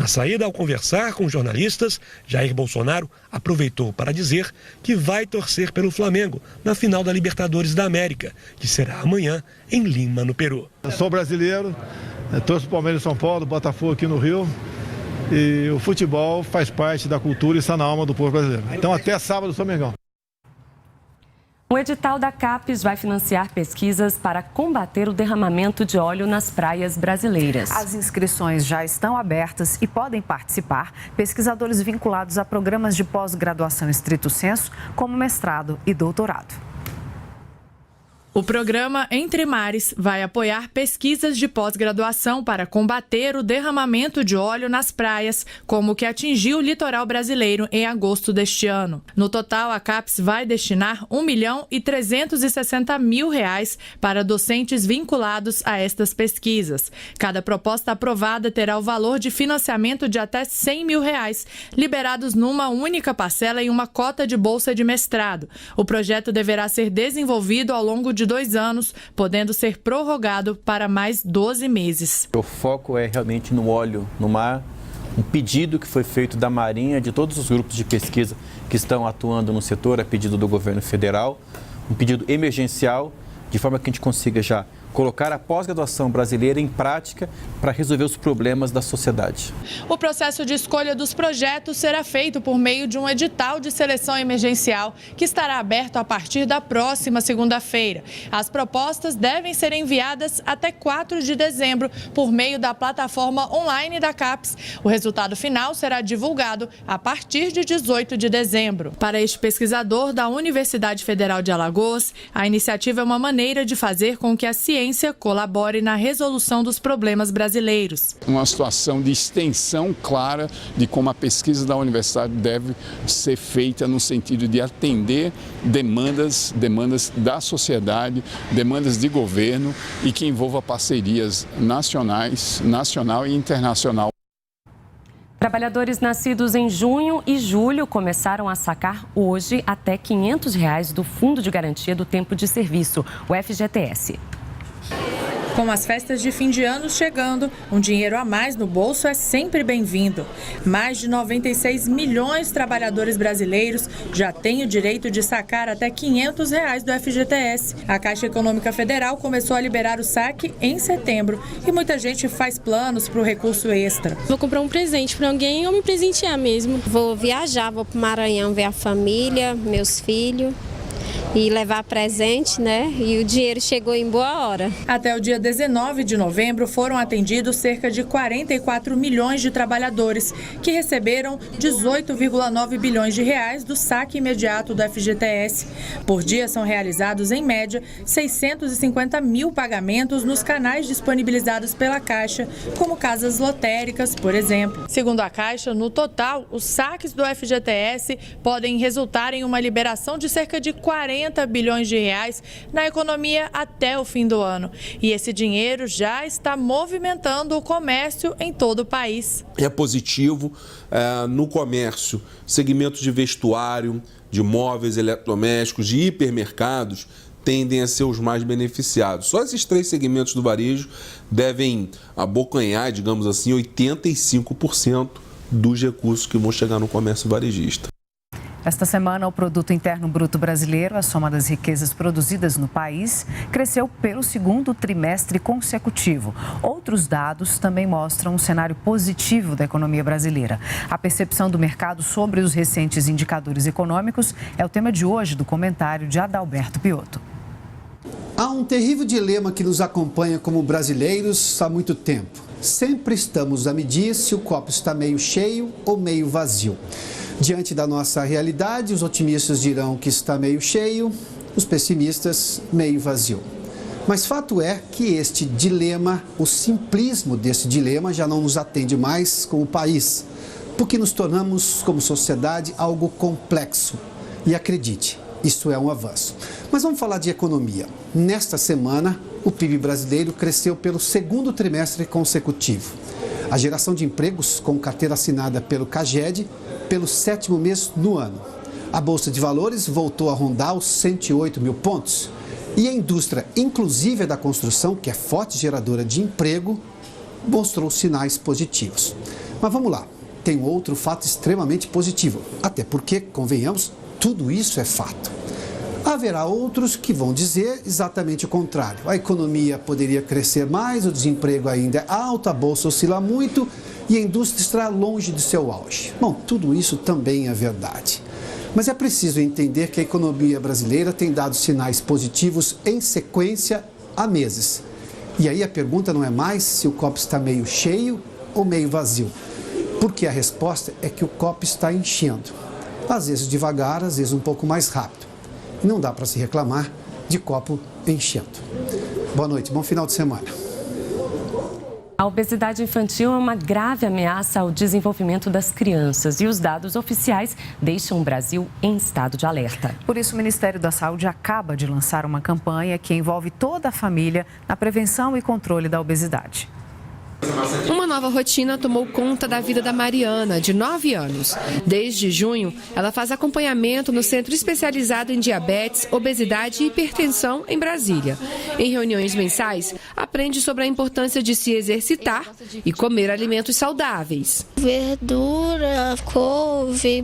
Na saída, ao conversar com jornalistas, Jair Bolsonaro aproveitou para dizer que vai torcer pelo Flamengo na final da Libertadores da América, que será amanhã em Lima, no Peru. Eu sou brasileiro, torço para o Palmeiras de São Paulo, Botafogo aqui no Rio. E o futebol faz parte da cultura e está na alma do povo brasileiro. Então até sábado eu sou Mengão. O edital da CAPES vai financiar pesquisas para combater o derramamento de óleo nas praias brasileiras. As inscrições já estão abertas e podem participar pesquisadores vinculados a programas de pós-graduação estrito sensu, como mestrado e doutorado. O programa Entre Mares vai apoiar pesquisas de pós-graduação para combater o derramamento de óleo nas praias, como o que atingiu o litoral brasileiro em agosto deste ano. No total, a CAPES vai destinar R$ 1.360.000 para docentes vinculados a estas pesquisas. Cada proposta aprovada terá o valor de financiamento de até R$ 100 mil, liberados numa única parcela em uma cota de bolsa de mestrado. O projeto deverá ser desenvolvido ao longo de 2 anos, podendo ser prorrogado para mais 12 meses. O foco é realmente no óleo no mar, um pedido que foi feito da Marinha, de todos os grupos de pesquisa que estão atuando no setor, a pedido do governo federal, um pedido emergencial, de forma que a gente consiga já colocar a pós-graduação brasileira em prática para resolver os problemas da sociedade. O processo de escolha dos projetos será feito por meio de um edital de seleção emergencial que estará aberto a partir da próxima segunda-feira. As propostas devem ser enviadas até 4 de dezembro por meio da plataforma online da CAPES. O resultado final será divulgado a partir de 18 de dezembro. Para este pesquisador da Universidade Federal de Alagoas, a iniciativa é uma maneira de fazer com que a ciência colabore na resolução dos problemas brasileiros. Uma situação de extensão clara de como a pesquisa da universidade deve ser feita no sentido de atender demandas da sociedade, demandas de governo e que envolva parcerias nacional e internacional. Trabalhadores nascidos em junho e julho começaram a sacar hoje até R$ 500 do Fundo de Garantia do Tempo de Serviço, o FGTS. Com as festas de fim de ano chegando, um dinheiro a mais no bolso é sempre bem-vindo. Mais de 96 milhões de trabalhadores brasileiros já têm o direito de sacar até R$ 500 do FGTS. A Caixa Econômica Federal começou a liberar o saque em setembro e muita gente faz planos para o recurso extra. Vou comprar um presente para alguém ou me presentear mesmo. Vou viajar, vou para o Maranhão ver a família, meus filhos. E levar presente, né? E o dinheiro chegou em boa hora. Até o dia 19 de novembro foram atendidos cerca de 44 milhões de trabalhadores que receberam 18,9 bilhões de reais do saque imediato do FGTS. Por dia são realizados, em média, 650 mil pagamentos nos canais disponibilizados pela Caixa, como casas lotéricas, por exemplo. Segundo a Caixa, no total, os saques do FGTS podem resultar em uma liberação de cerca de 40 bilhões de reais na economia até o fim do ano. E esse dinheiro já está movimentando o comércio em todo o país. É positivo no comércio, segmentos de vestuário, de móveis, eletrodomésticos, de hipermercados, tendem a ser os mais beneficiados. Só esses 3 segmentos do varejo devem abocanhar, digamos assim, 85% dos recursos que vão chegar no comércio varejista. Esta semana, o Produto Interno Bruto brasileiro, a soma das riquezas produzidas no país, cresceu pelo 2º trimestre consecutivo. Outros dados também mostram um cenário positivo da economia brasileira. A percepção do mercado sobre os recentes indicadores econômicos é o tema de hoje do comentário de Adalberto Piotto. Há um terrível dilema que nos acompanha como brasileiros há muito tempo. Sempre estamos a medir se o copo está meio cheio ou meio vazio. Diante da nossa realidade, os otimistas dirão que está meio cheio, os pessimistas meio vazio. Mas fato é que este dilema, o simplismo desse dilema já não nos atende mais como país, porque nos tornamos como sociedade algo complexo. E acredite, isso é um avanço. Mas vamos falar de economia. Nesta semana, o PIB brasileiro cresceu pelo 2º trimestre consecutivo. A geração de empregos com carteira assinada pelo CAGED pelo 7º mês no ano. A Bolsa de Valores voltou a rondar os 108 mil pontos. E a indústria, inclusive a da construção, que é forte geradora de emprego, mostrou sinais positivos. Mas vamos lá, tem outro fato extremamente positivo, até porque, convenhamos, tudo isso é fato. Haverá outros que vão dizer exatamente o contrário. A economia poderia crescer mais, o desemprego ainda é alto, a bolsa oscila muito e a indústria está longe do seu auge. Bom, tudo isso também é verdade. Mas é preciso entender que a economia brasileira tem dado sinais positivos em sequência há meses. E aí a pergunta não é mais se o copo está meio cheio ou meio vazio, porque a resposta é que o copo está enchendo. Às vezes devagar, às vezes um pouco mais rápido. Não dá para se reclamar de copo enchendo. Boa noite, bom final de semana. A obesidade infantil é uma grave ameaça ao desenvolvimento das crianças e os dados oficiais deixam o Brasil em estado de alerta. Por isso, o Ministério da Saúde acaba de lançar uma campanha que envolve toda a família na prevenção e controle da obesidade. Uma nova rotina tomou conta da vida da Mariana, de 9 anos. Desde junho, ela faz acompanhamento no Centro Especializado em Diabetes, Obesidade e Hipertensão, em Brasília. Em reuniões mensais, aprende sobre a importância de se exercitar e comer alimentos saudáveis. Verdura, couve,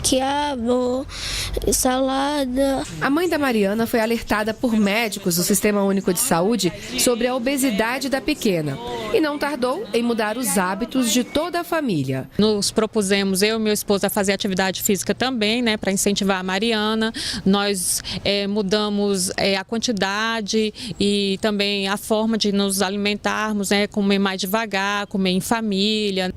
quiabo, salada. A mãe da Mariana foi alertada por médicos do Sistema Único de Saúde sobre a obesidade da pequena e não tardou em mudar os hábitos de toda a família. Nos propusemos, eu e meu esposo, a fazer atividade física também, para incentivar a Mariana. Nós mudamos a quantidade e também a forma de nos alimentarmos, comer mais devagar, comer em família.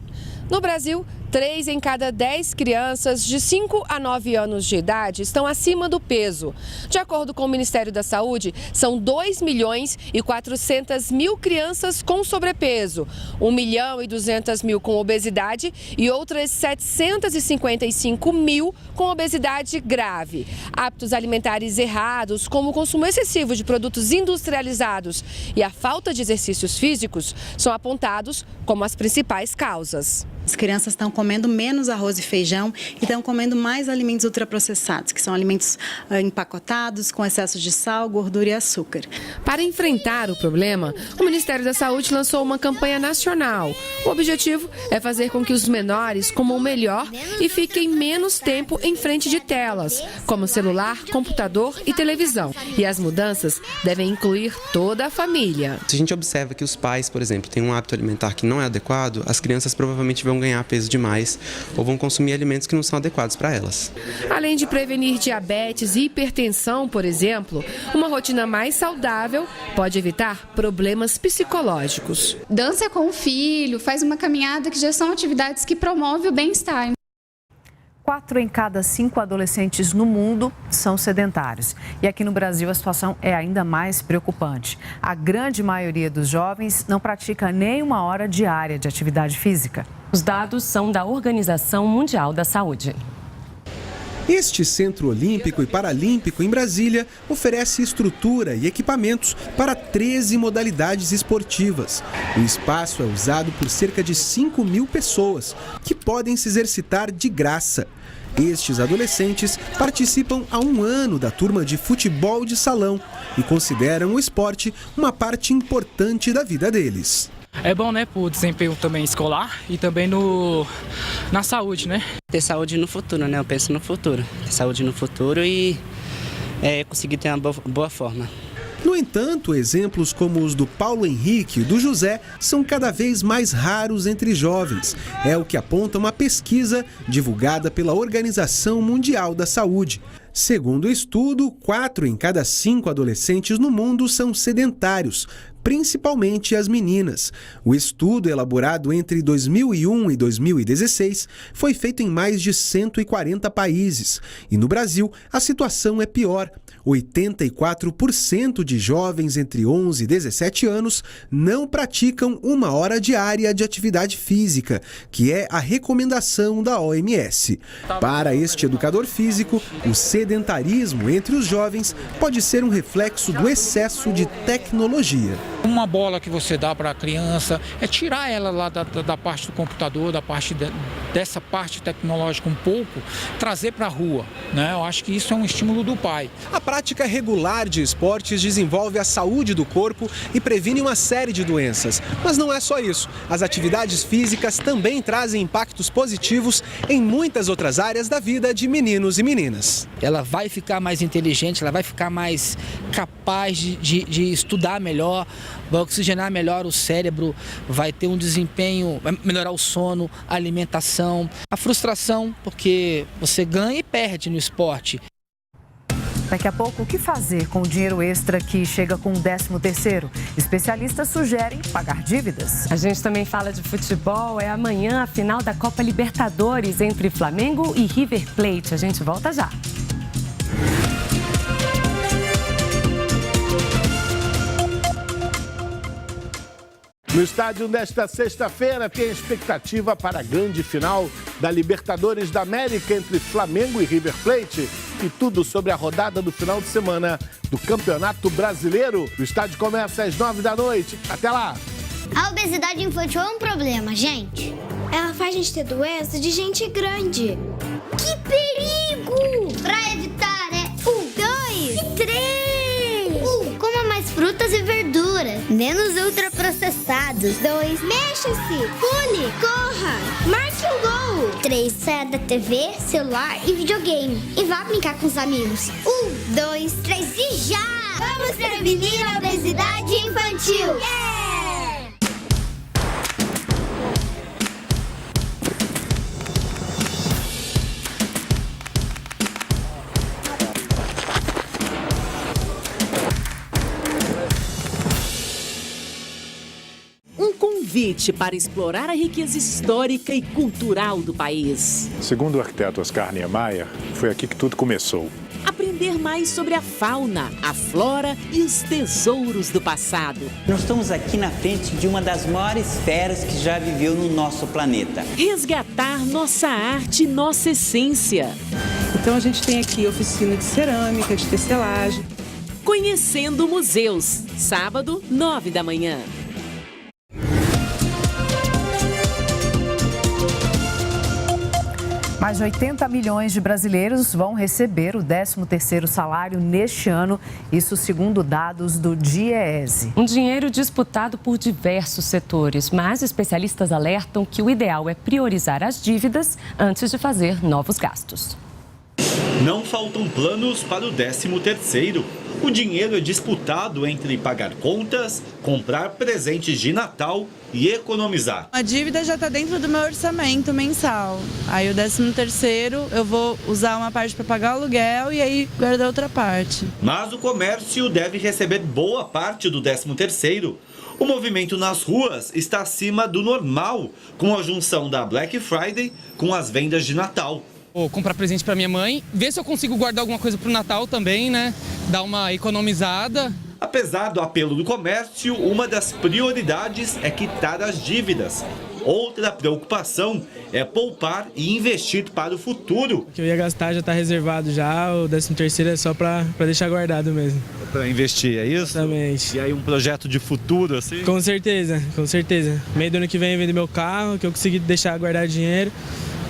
No Brasil, 3 em cada 10 crianças de 5 a 9 anos de idade estão acima do peso. De acordo com o Ministério da Saúde, são 2.400.000 crianças com sobrepeso, 1.200.000 com obesidade e outras 755.000 com obesidade grave. Hábitos alimentares errados, como o consumo excessivo de produtos industrializados e a falta de exercícios físicos, são apontados como as principais causas. As crianças estão comendo menos arroz e feijão e estão comendo mais alimentos ultraprocessados, que são alimentos empacotados com excesso de sal, gordura e açúcar. Para enfrentar o problema, o Ministério da Saúde lançou uma campanha nacional. O objetivo é fazer com que os menores comam melhor e fiquem menos tempo em frente de telas, como celular, computador e televisão. E as mudanças devem incluir toda a família. Se a gente observa que os pais, por exemplo, têm um hábito alimentar que não é adequado, as crianças provavelmente vão ganhar peso demais ou vão consumir alimentos que não são adequados para elas. Além de prevenir diabetes e hipertensão, por exemplo, uma rotina mais saudável pode evitar problemas psicológicos. Dança com o filho, faz uma caminhada, que já são atividades que promovem o bem-estar. 4 em cada 5 adolescentes no mundo são sedentários. E aqui no Brasil a situação é ainda mais preocupante. A grande maioria dos jovens não pratica nem 1 hora diária de atividade física. Os dados são da Organização Mundial da Saúde. Este Centro Olímpico e Paralímpico em Brasília oferece estrutura e equipamentos para 13 modalidades esportivas. O espaço é usado por cerca de 5.000 pessoas, que podem se exercitar de graça. Estes adolescentes participam há 1 ano da turma de futebol de salão e consideram o esporte uma parte importante da vida deles. É bom, né, para o desempenho também escolar e também na saúde, né? Ter saúde no futuro, né? Eu penso no futuro. Ter saúde no futuro e conseguir ter uma boa forma. No entanto, exemplos como os do Paulo Henrique e do José são cada vez mais raros entre jovens. É o que aponta uma pesquisa divulgada pela Organização Mundial da Saúde. Segundo o estudo, 4 em cada 5 adolescentes no mundo são sedentários, principalmente as meninas. O estudo, elaborado entre 2001 e 2016, foi feito em mais de 140 países. E no Brasil, a situação é pior. 84% de jovens entre 11 e 17 anos não praticam 1 hora diária de atividade física, que é a recomendação da OMS. Para este educador físico, o sedentarismo entre os jovens pode ser um reflexo do excesso de tecnologia. Uma bola que você dá para a criança é tirar ela lá da parte do computador, da parte dessa parte tecnológica um pouco, trazer para a rua, né? Eu acho que isso é um estímulo do pai. A prática regular de esportes desenvolve a saúde do corpo e previne uma série de doenças. Mas não é só isso. As atividades físicas também trazem impactos positivos em muitas outras áreas da vida de meninos e meninas. Ela vai ficar mais inteligente, ela vai ficar mais capaz de estudar melhor, vai oxigenar melhor o cérebro, vai ter um desempenho, vai melhorar o sono, a alimentação, a frustração, porque você ganha e perde no esporte. Daqui a pouco, o que fazer com o dinheiro extra que chega com o 13º? Especialistas sugerem pagar dívidas. A gente também fala de futebol. É amanhã a final da Copa Libertadores entre Flamengo e River Plate. A gente volta já. No estádio desta sexta-feira tem expectativa para a grande final da Libertadores da América entre Flamengo e River Plate e tudo sobre a rodada do final de semana do Campeonato Brasileiro. O estádio começa às 9 da noite. Até lá! A obesidade infantil é um problema, gente. Ela faz a gente ter doença de gente grande. Que perigo! Pra evitar é 1, 2 e 3. Coma mais frutas e verduras, menos ultraprocessados. 2, mexa-se, pule, corra, marque um gol. 3, saia da TV, celular e videogame e vá brincar com os amigos. 1, 2, 3 e já! Vamos prevenir a obesidade infantil. Yeah! Convite para explorar a riqueza histórica e cultural do país. Segundo o arquiteto Oscar Niemeyer, foi aqui que tudo começou. Aprender mais sobre a fauna, a flora e os tesouros do passado. Nós estamos aqui na frente de uma das maiores feras que já viveu no nosso planeta. Resgatar nossa arte e nossa essência. Então a gente tem aqui oficina de cerâmica, de tecelagem. Conhecendo museus, sábado, 9 da manhã. Mais de 80 milhões de brasileiros vão receber o 13º salário neste ano, isso segundo dados do DIEESE. Um dinheiro disputado por diversos setores, mas especialistas alertam que o ideal é priorizar as dívidas antes de fazer novos gastos. Não faltam planos para o 13º. O dinheiro é disputado entre pagar contas, comprar presentes de Natal e economizar. A dívida já está dentro do meu orçamento mensal. Aí o 13º eu vou usar uma parte para pagar o aluguel e aí guardar outra parte. Mas o comércio deve receber boa parte do 13º. O movimento nas ruas está acima do normal, com a junção da Black Friday com as vendas de Natal. Vou comprar presente para minha mãe, ver se eu consigo guardar alguma coisa para o Natal também, né? Dar uma economizada. Apesar do apelo do comércio, uma das prioridades é quitar as dívidas. Outra preocupação é poupar e investir para o futuro. O que eu ia gastar já está reservado já, o 13º é só para deixar guardado mesmo. Para investir, é isso? Exatamente. E aí um projeto de futuro assim? Com certeza, com certeza. Meio do ano que vem eu vendo meu carro, que eu consegui deixar guardar dinheiro.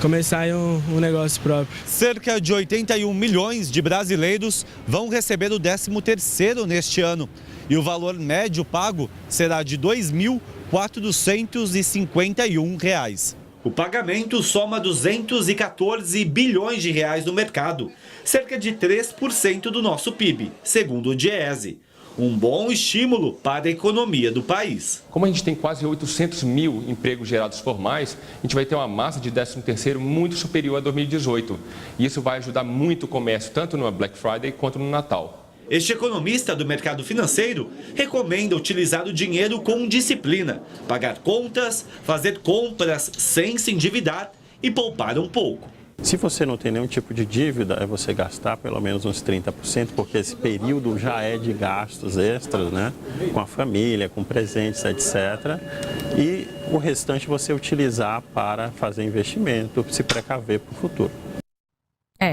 Começar aí um negócio próprio. Cerca de 81 milhões de brasileiros vão receber o 13º neste ano. E o valor médio pago será de R$ 2.451. O pagamento soma 214 bilhões de reais no mercado, cerca de 3% do nosso PIB, segundo o DIEESE. Um bom estímulo para a economia do país. Como a gente tem quase 800 mil empregos gerados formais, a gente vai ter uma massa de 13º muito superior a 2018. E isso vai ajudar muito o comércio, tanto no Black Friday quanto no Natal. Este economista do mercado financeiro recomenda utilizar o dinheiro com disciplina, pagar contas, fazer compras sem se endividar e poupar um pouco. Se você não tem nenhum tipo de dívida, é você gastar pelo menos uns 30%, porque esse período já é de gastos extras, né? Com a família, com presentes, etc. E o restante você utilizar para fazer investimento, se precaver para o futuro.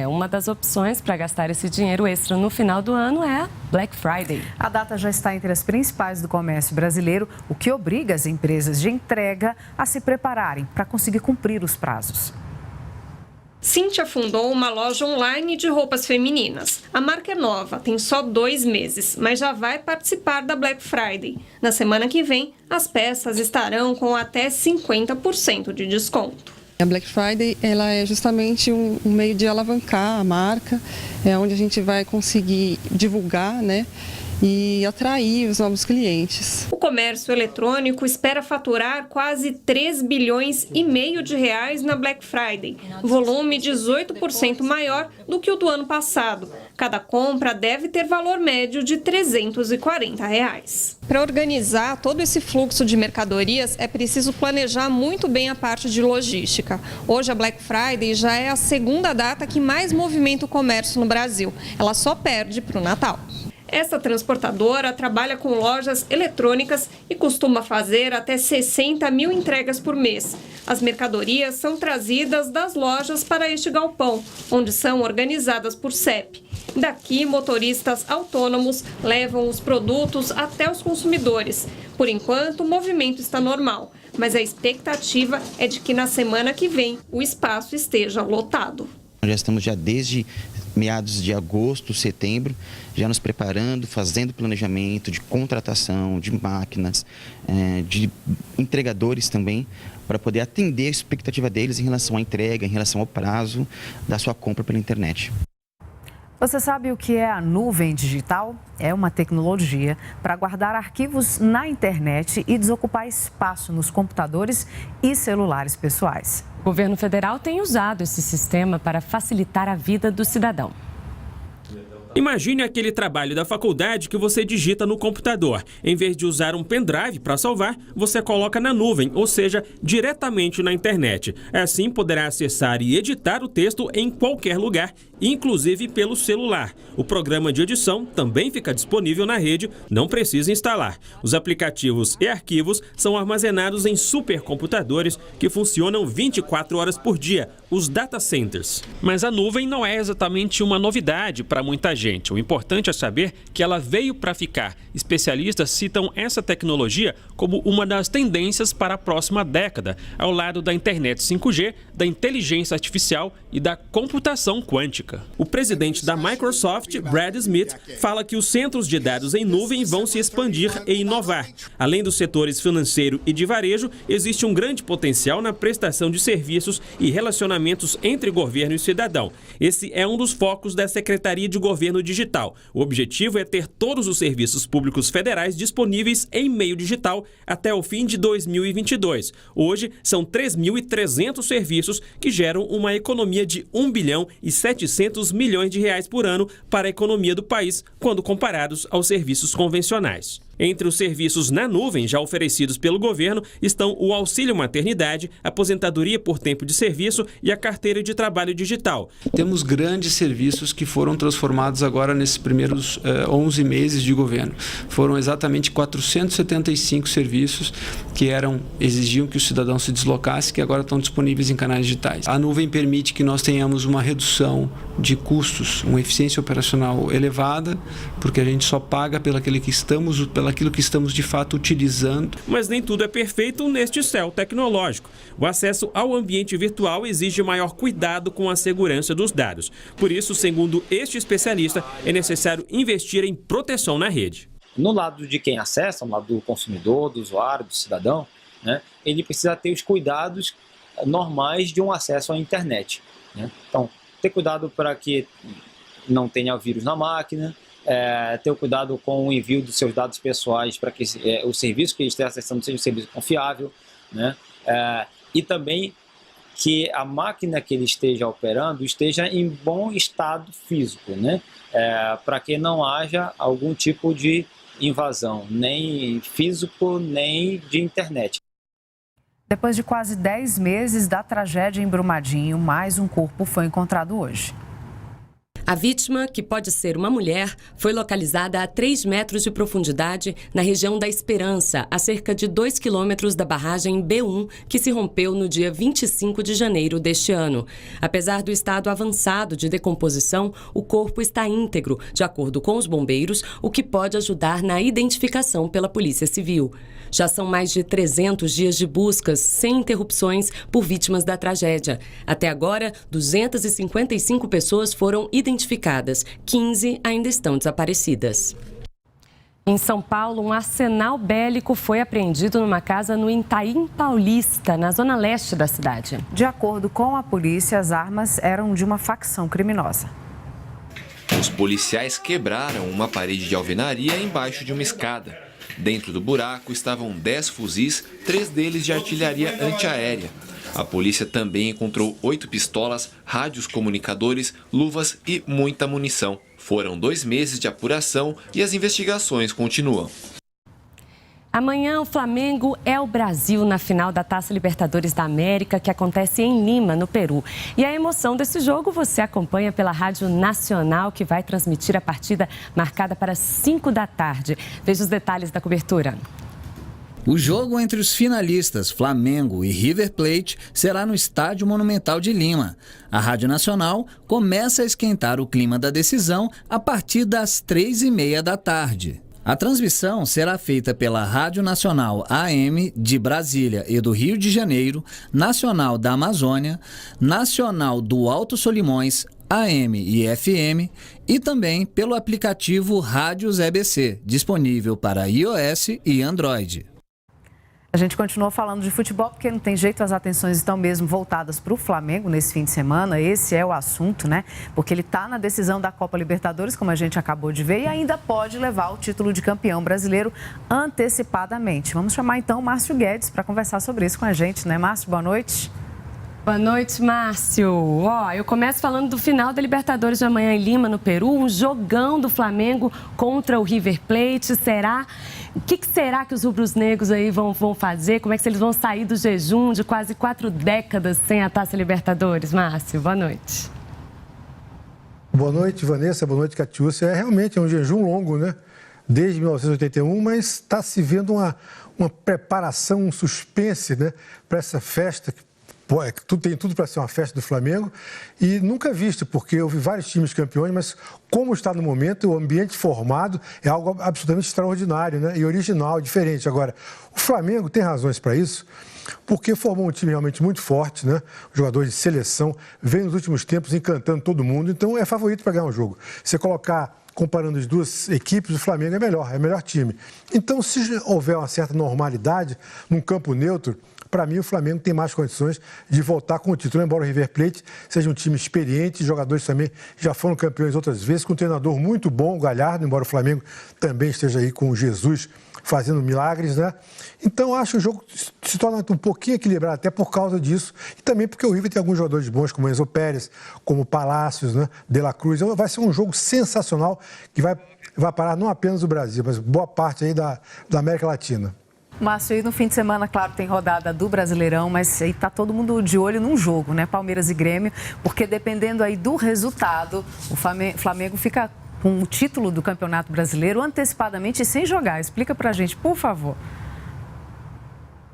Uma das opções para gastar esse dinheiro extra no final do ano é a Black Friday. A data já está entre as principais do comércio brasileiro, o que obriga as empresas de entrega a se prepararem para conseguir cumprir os prazos. Cíntia fundou uma loja online de roupas femininas. A marca é nova, tem só 2 meses, mas já vai participar da Black Friday. Na semana que vem, as peças estarão com até 50% de desconto. A Black Friday ela é justamente um meio de alavancar a marca, é onde a gente vai conseguir divulgar, né, e atrair os novos clientes. O comércio eletrônico espera faturar quase 3 bilhões e meio de reais na Black Friday, volume 18% maior do que o do ano passado. Cada compra deve ter valor médio de R$ 340. Para organizar todo esse fluxo de mercadorias, é preciso planejar muito bem a parte de logística. Hoje a Black Friday já é a segunda data que mais movimenta o comércio no Brasil. Ela só perde para o Natal. Essa transportadora trabalha com lojas eletrônicas e costuma fazer até 60 mil entregas por mês. As mercadorias são trazidas das lojas para este galpão, onde são organizadas por CEP. Daqui, motoristas autônomos levam os produtos até os consumidores. Por enquanto, o movimento está normal, mas a expectativa é de que na semana que vem o espaço esteja lotado. Já estamos desde meados de agosto, setembro, já nos preparando, fazendo planejamento de contratação de máquinas, de entregadores também, para poder atender a expectativa deles em relação à entrega, em relação ao prazo da sua compra pela internet. Você sabe o que é a nuvem digital? É uma tecnologia para guardar arquivos na internet e desocupar espaço nos computadores e celulares pessoais. O governo federal tem usado esse sistema para facilitar a vida do cidadão. Imagine aquele trabalho da faculdade que você digita no computador. Em vez de usar um pendrive para salvar, você coloca na nuvem, ou seja, diretamente na internet. Assim poderá acessar e editar o texto em qualquer lugar, inclusive pelo celular. O programa de edição também fica disponível na rede, não precisa instalar. Os aplicativos e arquivos são armazenados em supercomputadores que funcionam 24 horas por dia, os data centers. Mas a nuvem não é exatamente uma novidade para muita gente. O importante é saber que ela veio para ficar. Especialistas citam essa tecnologia como uma das tendências para a próxima década, ao lado da internet 5G, da inteligência artificial e da computação quântica. O presidente da Microsoft, Brad Smith, fala que os centros de dados em nuvem vão se expandir e inovar. Além dos setores financeiro e de varejo, existe um grande potencial na prestação de serviços e relacionamentos entre governo e cidadão. Esse é um dos focos da Secretaria de Governo Digital. O objetivo é ter todos os serviços públicos federais disponíveis em meio digital até o fim de 2022. Hoje, são 3.300 serviços que geram uma economia de 1 bilhão e 700 milhões de reais por ano para a economia do país, quando comparados aos serviços convencionais. Entre os serviços na nuvem já oferecidos pelo governo estão o auxílio maternidade, aposentadoria por tempo de serviço e a carteira de trabalho digital. Temos grandes serviços que foram transformados agora nesses primeiros 11 meses de governo. Foram exatamente 475 serviços que exigiam que o cidadão se deslocasse, que agora estão disponíveis em canais digitais. A nuvem permite que nós tenhamos uma redução de custos, uma eficiência operacional elevada, porque a gente só paga pelo aquilo que estamos de fato utilizando. Mas nem tudo é perfeito neste céu tecnológico. O acesso ao ambiente virtual exige maior cuidado com a segurança dos dados. Por isso, segundo este especialista, é necessário investir em proteção na rede. No lado de quem acessa, no lado do consumidor, do usuário, do cidadão, né, ele precisa ter os cuidados normais de um acesso à internet, né? Então, ter cuidado para que não tenha vírus na máquina, ter o cuidado com o envio dos seus dados pessoais para que o serviço que ele esteja acessando seja um serviço confiável, né? E também que a máquina que ele esteja operando esteja em bom estado físico, né? Para que não haja algum tipo de invasão, nem físico, nem de internet. Depois de quase 10 meses da tragédia em Brumadinho, mais um corpo foi encontrado hoje. A vítima, que pode ser uma mulher, foi localizada a 3 metros de profundidade na região da Esperança, a cerca de 2 quilômetros da barragem B1, que se rompeu no dia 25 de janeiro deste ano. Apesar do estado avançado de decomposição, o corpo está íntegro, de acordo com os bombeiros, o que pode ajudar na identificação pela Polícia Civil. Já são mais de 300 dias de buscas sem interrupções por vítimas da tragédia. Até agora, 255 pessoas foram identificadas, 15 ainda estão desaparecidas. Em São Paulo, um arsenal bélico foi apreendido numa casa no Itaim Paulista, na zona leste da cidade. De acordo com a polícia, as armas eram de uma facção criminosa. Os policiais quebraram uma parede de alvenaria embaixo de uma escada. Dentro do buraco estavam 10 fuzis, 3 deles de artilharia antiaérea. A polícia também encontrou 8 pistolas, rádios comunicadores, luvas e muita munição. Foram 2 meses de apuração e as investigações continuam. Amanhã o Flamengo é o Brasil na final da Taça Libertadores da América, que acontece em Lima, no Peru. E a emoção desse jogo você acompanha pela Rádio Nacional, que vai transmitir a partida marcada para 5 da tarde. Veja os detalhes da cobertura. O jogo entre os finalistas Flamengo e River Plate será no Estádio Monumental de Lima. A Rádio Nacional começa a esquentar o clima da decisão a partir das 3h30 da tarde. A transmissão será feita pela Rádio Nacional AM de Brasília e do Rio de Janeiro, Nacional da Amazônia, Nacional do Alto Solimões, AM e FM, e também pelo aplicativo Rádios EBC, disponível para iOS e Android. A gente continua falando de futebol porque não tem jeito, as atenções estão mesmo voltadas para o Flamengo nesse fim de semana. Esse é o assunto, né? Porque ele está na decisão da Copa Libertadores, como a gente acabou de ver, e ainda pode levar o título de campeão brasileiro antecipadamente. Vamos chamar então o Márcio Guedes para conversar sobre isso com a gente, né, Márcio? Boa noite. Boa noite, Márcio. Eu começo falando do final da Libertadores de amanhã em Lima, no Peru, um jogão do Flamengo contra o River Plate. O que será que os rubros-negros aí vão fazer? Como é que eles vão sair do jejum de quase 4 décadas sem a Taça Libertadores? Márcio, boa noite. Boa noite, Vanessa. Boa noite, Catiúcia. Realmente um jejum longo, né? Desde 1981, mas está se vendo uma preparação, um suspense, né? Para essa festa que tem tudo para ser uma festa do Flamengo e nunca visto, porque eu vi vários times campeões, mas como está no momento, o ambiente formado é algo absolutamente extraordinário, né? E original, diferente. Agora, o Flamengo tem razões para isso, porque formou um time realmente muito forte, né? Um jogador de seleção, vem nos últimos tempos encantando todo mundo, então é favorito para ganhar um jogo. Você comparando as duas equipes, o Flamengo é o melhor time. Então, se houver uma certa normalidade num campo neutro, para mim, o Flamengo tem mais condições de voltar com o título. Embora o River Plate seja um time experiente, jogadores também já foram campeões outras vezes, com um treinador muito bom, o Galhardo, embora o Flamengo também esteja aí com o Jesus fazendo milagres, né? Então, acho que o jogo se torna um pouquinho equilibrado, até por causa disso. E também porque o River tem alguns jogadores bons, como Enzo Pérez, como Palácios, né? De La Cruz. Então, vai ser um jogo sensacional que vai parar não apenas o Brasil, mas boa parte aí da América Latina. Márcio, e no fim de semana, claro, tem rodada do Brasileirão, mas aí tá todo mundo de olho num jogo, né? Palmeiras e Grêmio, porque dependendo aí do resultado, o Flamengo fica com o título do Campeonato Brasileiro antecipadamente e sem jogar. Explica pra gente, por favor.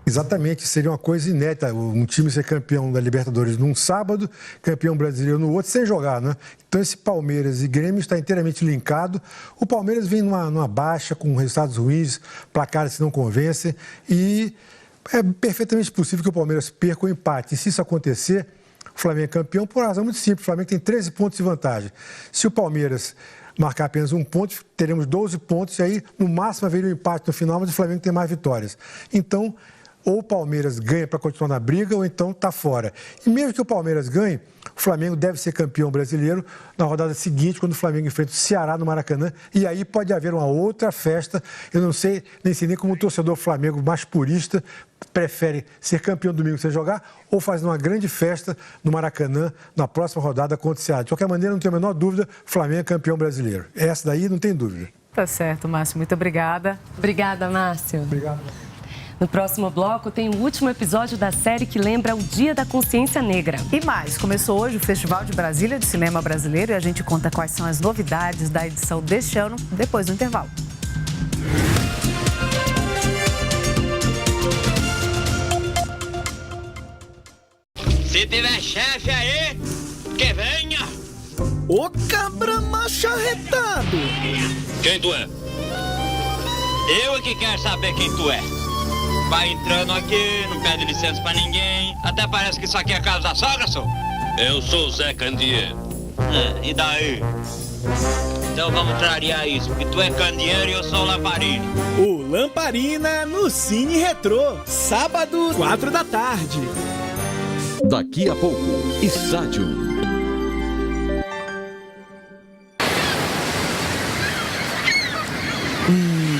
Exatamente, seria uma coisa inédita, um time ser campeão da Libertadores num sábado, campeão brasileiro no outro, sem jogar, né? Então esse Palmeiras e Grêmio está inteiramente linkado. O Palmeiras vem numa baixa, com resultados ruins, placares que não convencem, e é perfeitamente possível que o Palmeiras perca o empate. E se isso acontecer, o Flamengo é campeão por uma razão muito simples. O Flamengo tem 13 pontos de vantagem. Se o Palmeiras marcar apenas um ponto, teremos 12 pontos, e aí no máximo haveria um empate no final, mas o Flamengo tem mais vitórias. Então, ou o Palmeiras ganha para continuar na briga, ou então está fora. E mesmo que o Palmeiras ganhe, o Flamengo deve ser campeão brasileiro na rodada seguinte, quando o Flamengo enfrenta o Ceará no Maracanã, e aí pode haver uma outra festa. Eu não sei, nem sei nem como o torcedor Flamengo mais purista prefere ser campeão domingo sem jogar ou fazer uma grande festa no Maracanã na próxima rodada contra o Ceará. De qualquer maneira, não tenho a menor dúvida, o Flamengo é campeão brasileiro. Essa daí não tem dúvida. Tá certo, Márcio. Muito obrigada. Obrigada, Márcio. Obrigado. No próximo bloco tem o último episódio da série que lembra o Dia da Consciência Negra. E mais, começou hoje o Festival de Brasília de Cinema Brasileiro e a gente conta quais são as novidades da edição deste ano, depois do intervalo. Se tiver chefe aí, que venha! Ô cabra macho arretado! Quem tu é? Eu é que quero saber quem tu é. Vai entrando aqui, não pede licença pra ninguém. Até parece que isso aqui é a casa da sogra, senhor. Eu sou o Zé Candeeiro. E daí? Então vamos clarear isso, porque tu é candeeiro e eu sou o lamparina. O Lamparina no Cine Retrô, sábado, 4 da tarde. Daqui a pouco, Estádio.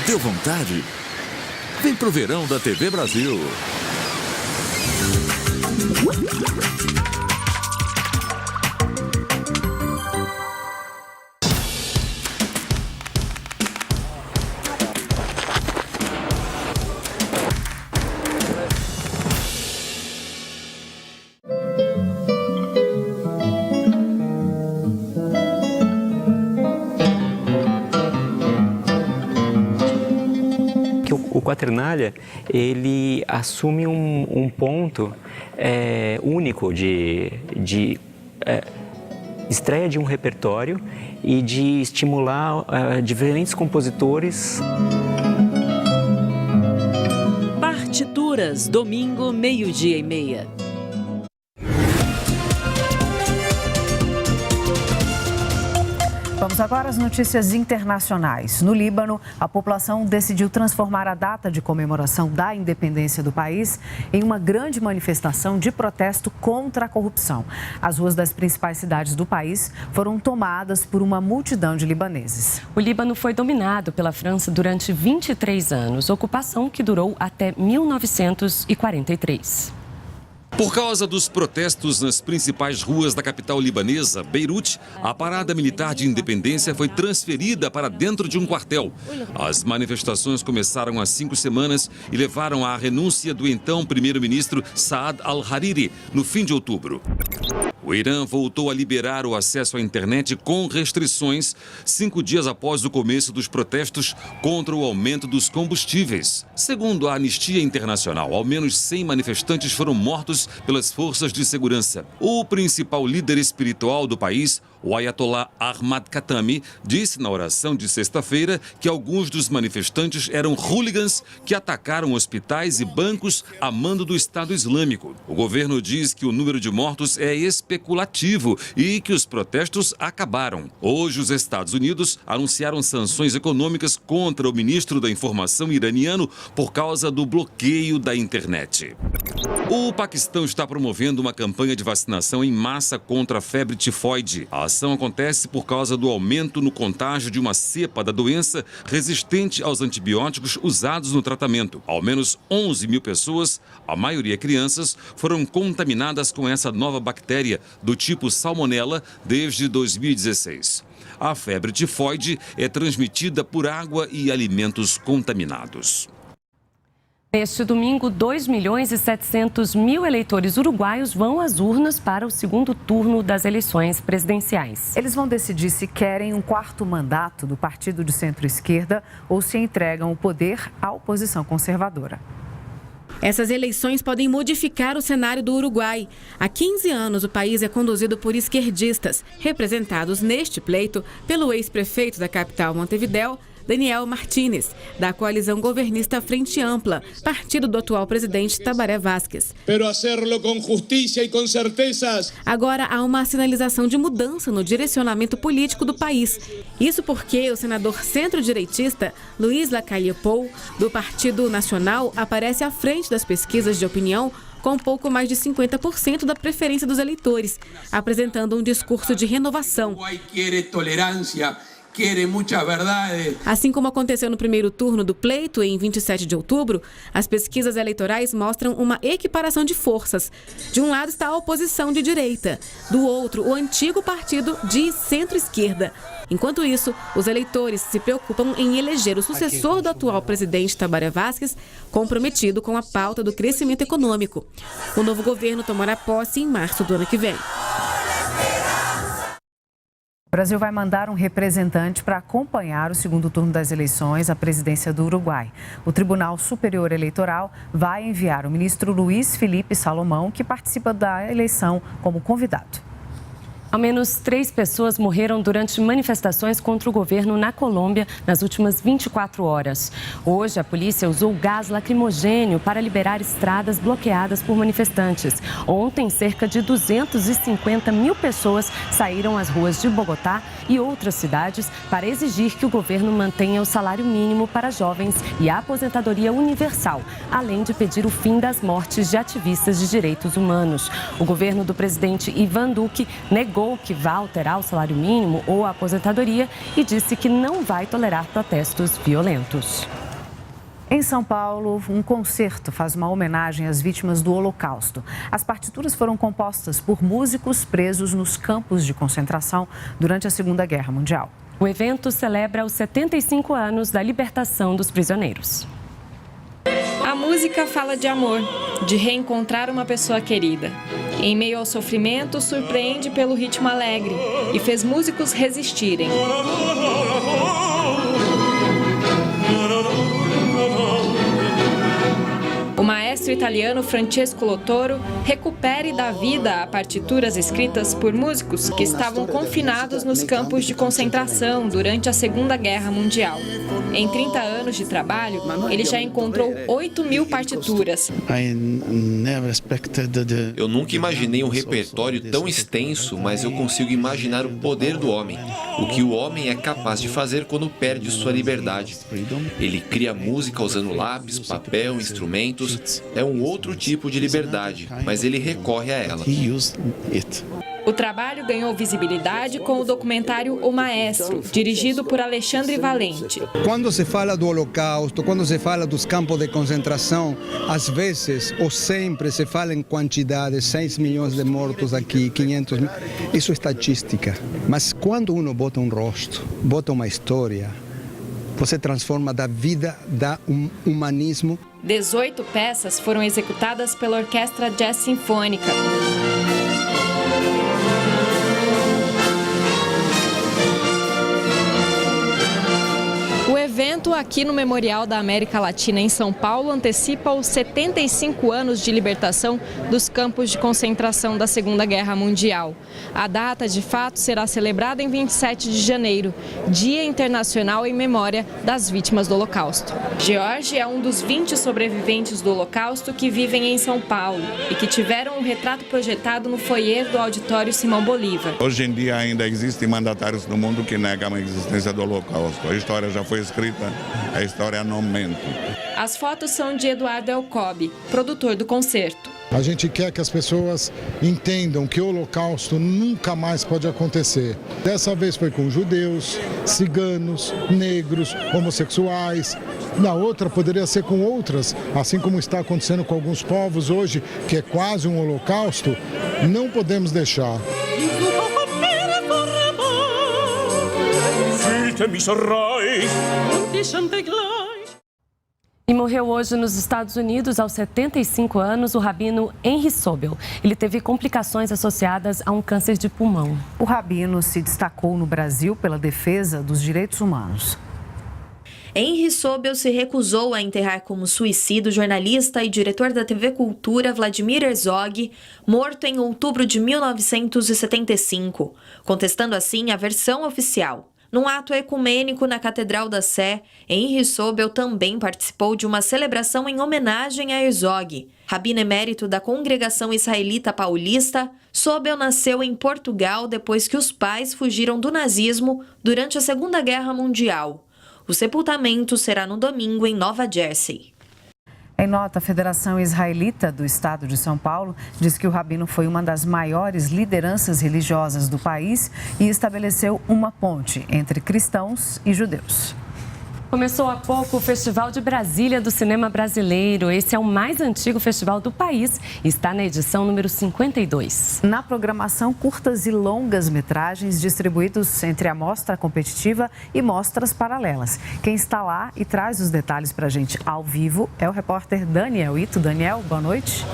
Deu vontade? Vem pro verão da TV Brasil. O Quaternália, ele assume um ponto único de estreia de um repertório e de estimular diferentes compositores. Partituras, domingo, 12:30. Vamos agora às notícias internacionais. No Líbano, a população decidiu transformar a data de comemoração da independência do país em uma grande manifestação de protesto contra a corrupção. As ruas das principais cidades do país foram tomadas por uma multidão de libaneses. O Líbano foi dominado pela França durante 23 anos, ocupação que durou até 1943. Por causa dos protestos nas principais ruas da capital libanesa, Beirute, a parada militar de independência foi transferida para dentro de um quartel. As manifestações começaram há 5 semanas e levaram à renúncia do então primeiro-ministro Saad al-Hariri no fim de outubro. O Irã voltou a liberar o acesso à internet com restrições 5 dias após o começo dos protestos contra o aumento dos combustíveis. Segundo a Anistia Internacional, ao menos 100 manifestantes foram mortos pelas forças de segurança. O principal líder espiritual do país, o Ayatollah Ahmad Khatami, disse na oração de sexta-feira que alguns dos manifestantes eram hooligans que atacaram hospitais e bancos a mando do Estado Islâmico. O governo diz que o número de mortos é especulativo e que os protestos acabaram. Hoje, os Estados Unidos anunciaram sanções econômicas contra o ministro da Informação iraniano por causa do bloqueio da internet. O Paquistão está promovendo uma campanha de vacinação em massa contra a febre tifoide. A ação acontece por causa do aumento no contágio de uma cepa da doença resistente aos antibióticos usados no tratamento. Ao menos 11 mil pessoas, a maioria crianças, foram contaminadas com essa nova bactéria do tipo Salmonella desde 2016. A febre tifoide é transmitida por água e alimentos contaminados. Neste domingo, 2.700.000 eleitores uruguaios vão às urnas para o segundo turno das eleições presidenciais. Eles vão decidir se querem um 4º mandato do partido de centro-esquerda ou se entregam o poder à oposição conservadora. Essas eleições podem modificar o cenário do Uruguai. Há 15 anos, o país é conduzido por esquerdistas, representados neste pleito pelo ex-prefeito da capital, Montevidéu, Daniel Martínez, da coalizão governista Frente Ampla, partido do atual presidente Tabaré Vázquez. Agora há uma sinalização de mudança no direcionamento político do país. Isso porque o senador centro-direitista Luiz Lacalle Pou, do Partido Nacional, aparece à frente das pesquisas de opinião com pouco mais de 50% da preferência dos eleitores, apresentando um discurso de renovação. Assim como aconteceu no primeiro turno do pleito, em 27 de outubro, as pesquisas eleitorais mostram uma equiparação de forças. De um lado está a oposição de direita, do outro, o antigo partido de centro-esquerda. Enquanto isso, os eleitores se preocupam em eleger o sucessor do atual presidente Tabaré Vázquez, comprometido com a pauta do crescimento econômico. O novo governo tomará posse em março do ano que vem. O Brasil vai mandar um representante para acompanhar o segundo turno das eleições à presidência do Uruguai. O Tribunal Superior Eleitoral vai enviar o ministro Luiz Felipe Salomão, que participa da eleição, como convidado. Ao menos 3 pessoas morreram durante manifestações contra o governo na Colômbia nas últimas 24 horas. Hoje, a polícia usou gás lacrimogênio para liberar estradas bloqueadas por manifestantes. Ontem, cerca de 250 mil pessoas saíram às ruas de Bogotá e outras cidades para exigir que o governo mantenha o salário mínimo para jovens e a aposentadoria universal, além de pedir o fim das mortes de ativistas de direitos humanos. O governo do presidente Iván Duque negou que vai alterar o salário mínimo ou a aposentadoria e disse que não vai tolerar protestos violentos. Em São Paulo, um concerto faz uma homenagem às vítimas do Holocausto. As partituras foram compostas por músicos presos nos campos de concentração durante a Segunda Guerra Mundial. O evento celebra os 75 anos da libertação dos prisioneiros. A música fala de amor, de reencontrar uma pessoa querida. Em meio ao sofrimento, surpreende pelo ritmo alegre e fez músicos resistirem. O maestro italiano Francesco Lotoro recupera e dá vida a partituras escritas por músicos que estavam confinados nos campos de concentração durante a Segunda Guerra Mundial. Em 30 anos de trabalho, ele já encontrou 8.000 partituras. Eu nunca imaginei um repertório tão extenso, mas eu consigo imaginar o poder do homem, o que o homem é capaz de fazer quando perde sua liberdade. Ele cria música usando lápis, papel, instrumentos. É um outro tipo de liberdade, mas ele recorre a ela. O trabalho ganhou visibilidade com o documentário O Maestro, dirigido por Alexandre Valente. Quando se fala do Holocausto, quando se fala dos campos de concentração, às vezes ou sempre se fala em quantidades, 6 milhões de mortos aqui, 500 mil. Isso é estatística. Mas quando uno bota um rosto, bota uma história, você transforma da vida, da humanismo. 18 peças foram executadas pela Orquestra Jazz Sinfônica. O evento aqui no Memorial da América Latina em São Paulo antecipa os 75 anos de libertação dos campos de concentração da Segunda Guerra Mundial. A data, de fato, será celebrada em 27 de janeiro, Dia Internacional em Memória das Vítimas do Holocausto. George é um dos 20 sobreviventes do Holocausto que vivem em São Paulo e que tiveram um retrato projetado no foyer do Auditório Simão Bolívar. Hoje em dia ainda existem mandatários no mundo que negam a existência do Holocausto. A história já foi escrita, a história não mente. As fotos são de Eduardo Elcobi, produtor do concerto. A gente quer que as pessoas entendam que o Holocausto nunca mais pode acontecer. Dessa vez foi com judeus, ciganos, negros, homossexuais. Na outra poderia ser com outras, assim como está acontecendo com alguns povos hoje, que é quase um holocausto. Não podemos deixar. E morreu hoje nos Estados Unidos, aos 75 anos, o rabino Henry Sobel. Ele teve complicações associadas a um câncer de pulmão. O rabino se destacou no Brasil pela defesa dos direitos humanos. Henry Sobel se recusou a enterrar como suicida o jornalista e diretor da TV Cultura Vladimir Herzog, morto em outubro de 1975, contestando assim a versão oficial. Num ato ecumênico na Catedral da Sé, Henry Sobel também participou de uma celebração em homenagem a Herzog. Rabino emérito da Congregação Israelita Paulista, Sobel nasceu em Portugal depois que os pais fugiram do nazismo durante a Segunda Guerra Mundial. O sepultamento será no domingo em Nova Jersey. Em nota, a Federação Israelita do Estado de São Paulo diz que o rabino foi uma das maiores lideranças religiosas do país e estabeleceu uma ponte entre cristãos e judeus. Começou há pouco o Festival de Brasília do Cinema Brasileiro. Esse é o mais antigo festival do país e está na edição número 52. Na programação, curtas e longas metragens distribuídos entre a mostra competitiva e mostras paralelas. Quem está lá e traz os detalhes para a gente ao vivo é o repórter Daniel Ito. Daniel, boa noite.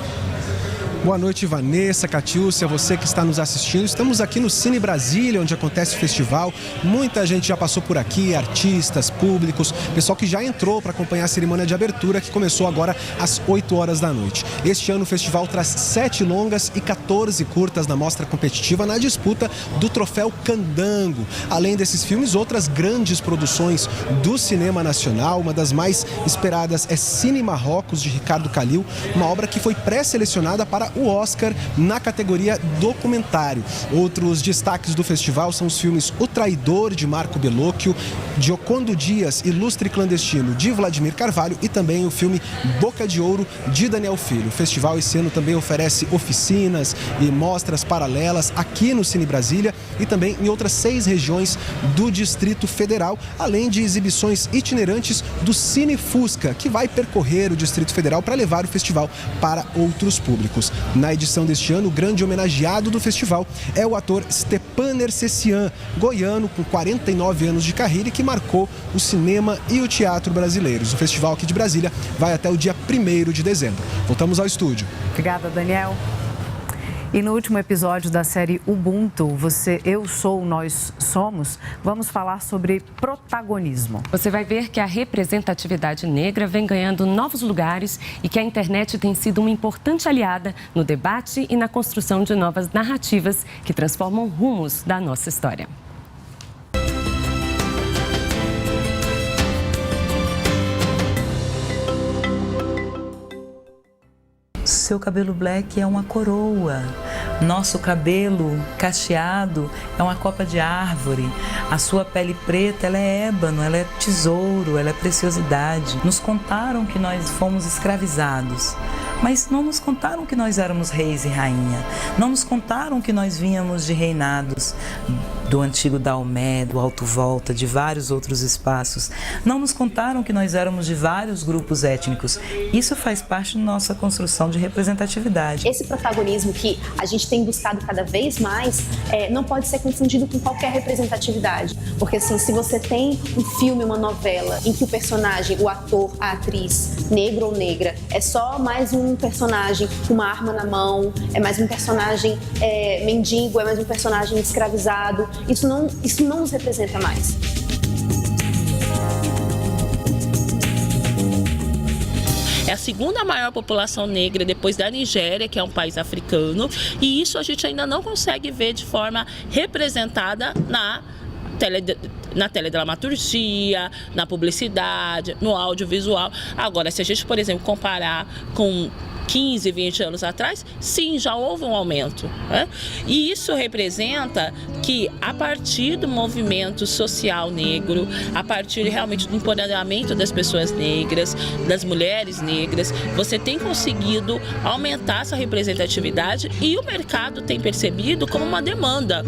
Boa noite, Vanessa, Catiúcia, você que está nos assistindo. Estamos aqui no Cine Brasília, onde acontece o festival. Muita gente já passou por aqui, artistas, públicos, pessoal que já entrou para acompanhar a cerimônia de abertura, que começou agora às 8 horas da noite. Este ano o festival traz 7 longas e 14 curtas na mostra competitiva na disputa do Troféu Candango. Além desses filmes, outras grandes produções do cinema nacional. Uma das mais esperadas é Cine Marrocos, de Ricardo Calil, uma obra que foi pré-selecionada para o Oscar na categoria documentário. Outros destaques do festival são os filmes O Traidor, de Marco Bellocchio, Giocondo Dias, Ilustre Clandestino, de Vladimir Carvalho, e também o filme Boca de Ouro, de Daniel Filho. O festival esse ano também oferece oficinas e mostras paralelas aqui no Cine Brasília e também em outras 6 regiões do Distrito Federal, além de exibições itinerantes do Cine Fusca, que vai percorrer o Distrito Federal para levar o festival para outros públicos. Na edição deste ano, o grande homenageado do festival é o ator Stepan Nercessian, goiano com 49 anos de carreira e que marcou o cinema e o teatro brasileiros. O festival aqui de Brasília vai até o dia 1º de dezembro. Voltamos ao estúdio. Obrigada, Daniel. E no último episódio da série Ubuntu, Você, Eu Sou, Nós Somos, vamos falar sobre protagonismo. Você vai ver que a representatividade negra vem ganhando novos lugares e que a internet tem sido uma importante aliada no debate e na construção de novas narrativas que transformam rumos da nossa história. Seu cabelo black é uma coroa. Nosso cabelo cacheado é uma copa de árvore. A sua pele preta, ela é ébano, ela é tesouro, ela é preciosidade. Nos contaram que nós fomos escravizados, mas não nos contaram que nós éramos reis e rainha. Não nos contaram que nós vínhamos de reinados do antigo Daomé, do Alto Volta, de vários outros espaços. Não nos contaram que nós éramos de vários grupos étnicos. Isso faz parte da nossa construção de representatividade. Esse protagonismo que a gente tem buscado cada vez mais não pode ser confundido com qualquer representatividade. Porque assim, se você tem um filme, uma novela, em que o personagem, o ator, a atriz, negro ou negra, é só mais um personagem com uma arma na mão, é mais um personagem mendigo, é mais um personagem escravizado, isso não nos representa mais. É a segunda maior população negra depois da Nigéria, que é um país africano, e isso a gente ainda não consegue ver de forma representada na teledramaturgia, na publicidade, no audiovisual. Agora, se a gente, por exemplo, comparar com 15, 20 anos atrás, sim, já houve um aumento, né? E isso representa que, a partir do movimento social negro, a partir realmente do empoderamento das pessoas negras, das mulheres negras, você tem conseguido aumentar essa representatividade e o mercado tem percebido como uma demanda.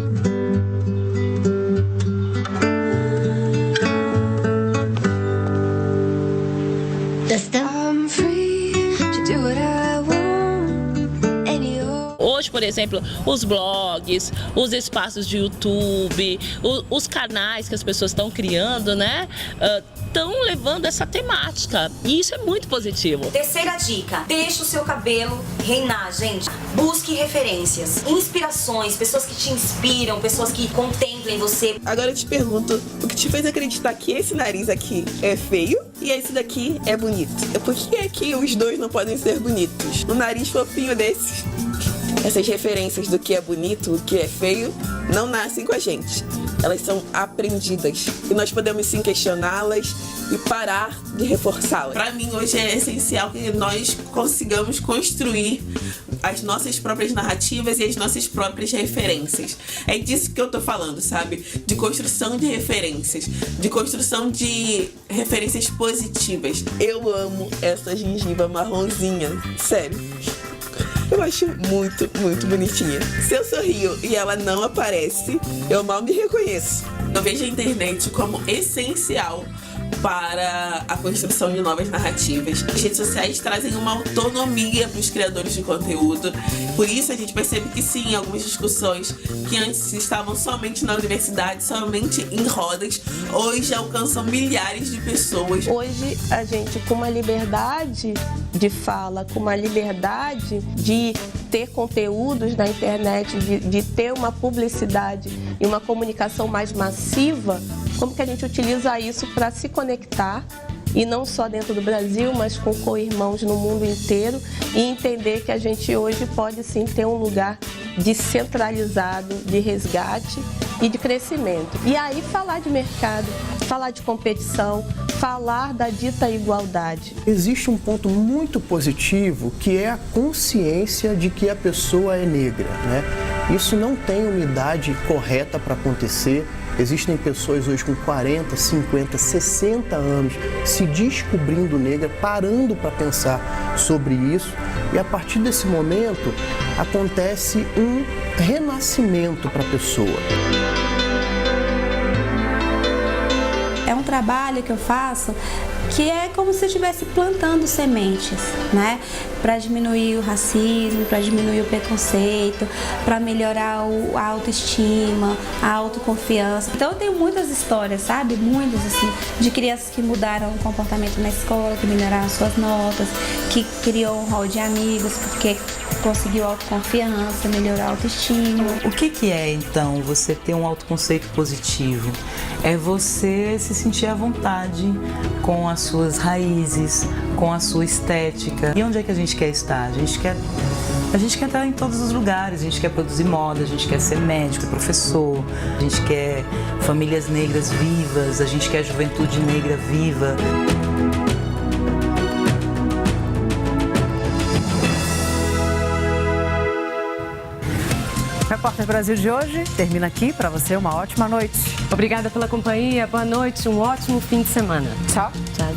Hoje, por exemplo, os blogs, os espaços de YouTube, os canais que as pessoas estão criando, né, estão levando essa temática. E isso é muito positivo. Terceira dica: deixe o seu cabelo reinar, gente. Busque referências, inspirações, pessoas que te inspiram, pessoas que contemplem você. Agora eu te pergunto, o que te fez acreditar que esse nariz aqui é feio e esse daqui é bonito? Por que é que os dois não podem ser bonitos? Um nariz fofinho desses. Essas referências do que é bonito, o que é feio, não nascem com a gente. Elas são aprendidas e nós podemos sim questioná-las e parar de reforçá-las. Para mim, hoje é essencial que nós consigamos construir as nossas próprias narrativas e as nossas próprias referências. É disso que eu tô falando, sabe? De construção de referências, de construção de referências positivas. Eu amo essa gengiva marronzinha, sério. Eu acho muito, muito bonitinha. Se eu sorrio e ela não aparece, eu mal me reconheço. Eu vejo a internet como essencial para a construção de novas narrativas. As redes sociais trazem uma autonomia para os criadores de conteúdo. Por isso a gente percebe que sim, algumas discussões que antes estavam somente na universidade, somente em rodas, hoje alcançam milhares de pessoas. Hoje a gente, com uma liberdade de fala, com uma liberdade de ter conteúdos na internet, de ter uma publicidade e uma comunicação mais massiva, como que a gente utiliza isso para se conectar, e não só dentro do Brasil, mas com co-irmãos no mundo inteiro, e entender que a gente hoje pode sim ter um lugar descentralizado, de resgate e de crescimento. E aí falar de mercado, falar de competição, falar da dita igualdade. Existe um ponto muito positivo que é a consciência de que a pessoa é negra, né? Isso não tem uma idade correta para acontecer. Existem pessoas hoje com 40, 50, 60 anos se descobrindo negra, parando para pensar sobre isso. E a partir desse momento acontece um renascimento para a pessoa. É um trabalho que eu faço que é como se eu estivesse plantando sementes, né? Para diminuir o racismo, para diminuir o preconceito, para melhorar a autoestima, a autoconfiança. Então eu tenho muitas histórias, sabe? Muitas, assim, de crianças que mudaram o comportamento na escola, que melhoraram suas notas, que criou um rol de amigos, porque conseguiu autoconfiança, melhorou a autoestima. O que é, então, você ter um autoconceito positivo? É você se sentir à vontade com as suas raízes, com a sua estética. E onde é que a gente quer estar? A gente quer estar em todos os lugares. A gente quer produzir moda, a gente quer ser médico, professor, a gente quer famílias negras vivas, a gente quer juventude negra viva. Repórter Brasil de hoje termina aqui. Para você, uma ótima noite. Obrigada pela companhia, boa noite, um ótimo fim de semana. Tchau. Tchau.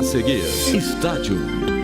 A seguir, Estádio.